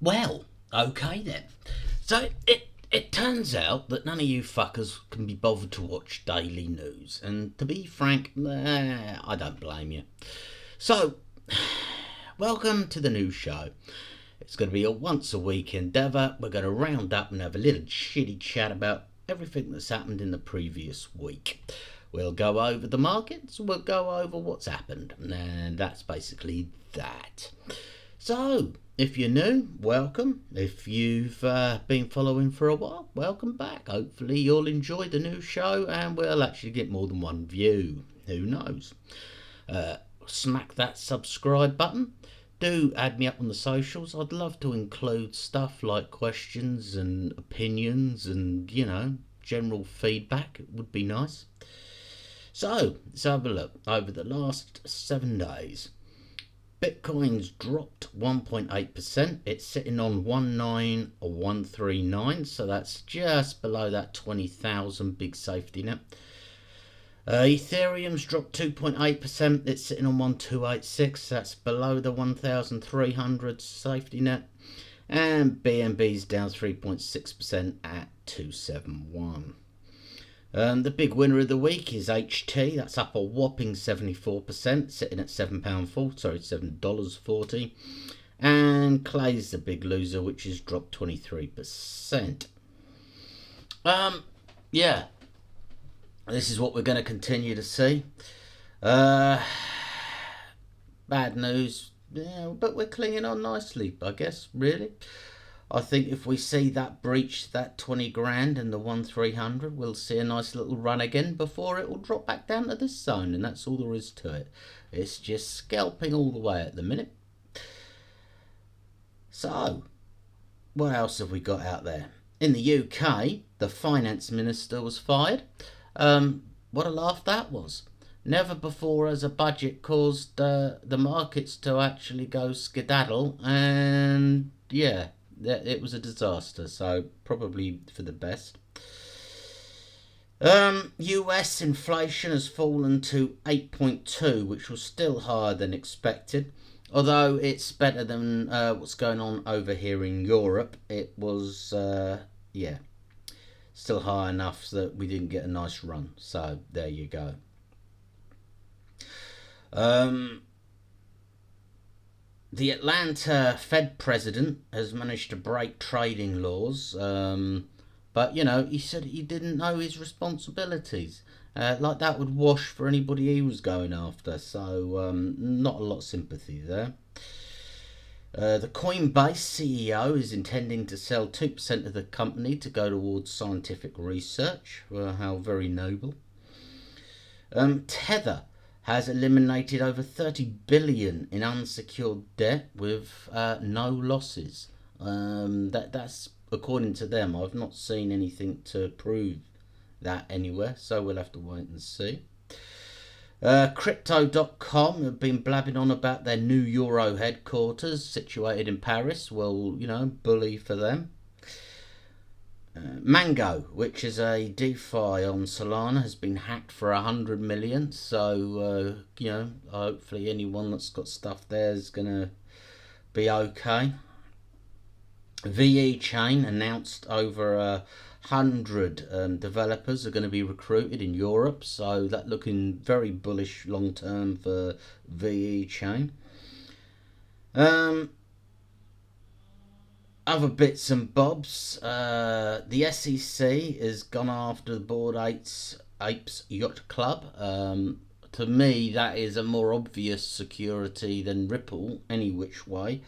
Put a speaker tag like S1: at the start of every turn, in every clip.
S1: Well, okay then. So it turns out that none of you fuckers can be bothered to watch daily news, and to be frank, I don't blame you. So, welcome to the new show. It's going to be a once a week endeavour. We're going to round up and have a little shitty chat about everything that's happened in the previous week. We'll go over the markets, we'll go over what's happened, and that's basically that. So, if you're new, welcome. If you've been following for a while, welcome back. Hopefully you'll enjoy the new show and we'll actually get more than one view. Who knows? Smack that subscribe button. Do add me up on the socials. I'd love to include stuff like questions and opinions and, general feedback. It would be nice. So, let's have a look. Over the last 7 days, Bitcoin's dropped 1.8%. It's sitting on 19139, so that's just below that 20,000 big safety net. Ethereum's dropped 2.8%. It's sitting on 1286. That's below the 1,300 safety net. And BNB's down 3.6% at 271. The big winner of the week is HT. That's up a whopping 74%, sitting at $7.40. And Clay's the big loser, which has dropped 23%. Yeah. This is what we're going to continue to see. Bad news, yeah, but we're clinging on nicely, I guess, really. I think if we see that breach, that 20 grand and the 1,300, we'll see a nice little run again before it will drop back down to this zone, and that's all there is to it. It's just scalping all the way at the minute. So, what else have we got out there? In the UK, the finance minister was fired. What a laugh that was. Never before has a budget caused the markets to actually go skedaddle, and yeah, it was a disaster, so probably for the best. US inflation has fallen to 8.2, which was still higher than expected, although it's better than what's going on over here in Europe. It was, still high enough that we didn't get a nice run. So there you go. The Atlanta Fed president has managed to break trading laws, but he said he didn't know his responsibilities. Like that would wash for anybody he was going after. So not a lot of sympathy there. The Coinbase CEO is intending to sell 2% of the company to go towards scientific research. Well, how very noble. Tether has eliminated over 30 billion in unsecured debt with no losses. That's according to them. I've not seen anything to prove that anywhere, so we'll have to wait and see. Crypto.com have been blabbing on about their new Euro headquarters situated in Paris. Well, bully for them. Mango, which is a DeFi on Solana, has been hacked for 100 million. So, hopefully anyone that's got stuff there is going to be okay. VE Chain announced over 100 developers are going to be recruited in Europe, so that looking very bullish long term for VE Chain. Other bits and bobs. The SEC has gone after the Bored Apes Yacht Club. To me, that is a more obvious security than Ripple, any which way.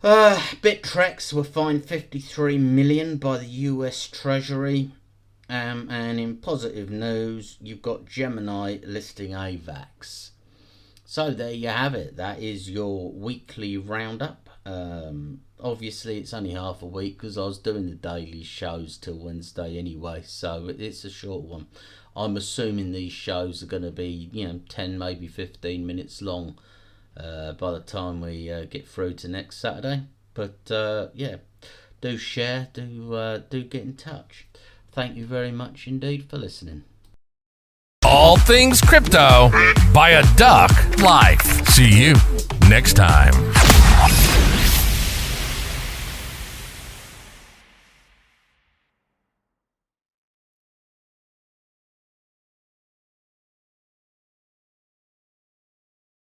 S1: Bittrex were fined 53 million by the US Treasury, and in positive news, you've got Gemini listing AVAX. So there you have it. That is your weekly roundup. Obviously, it's only half a week because I was doing the daily shows till Wednesday anyway, so it's a short one. I'm assuming these shows are going to be 10, maybe 15 minutes long by the time we get through to next Saturday. But do share, do get in touch. Thank you very much indeed for listening.
S2: All things crypto by a duck life. See you next time.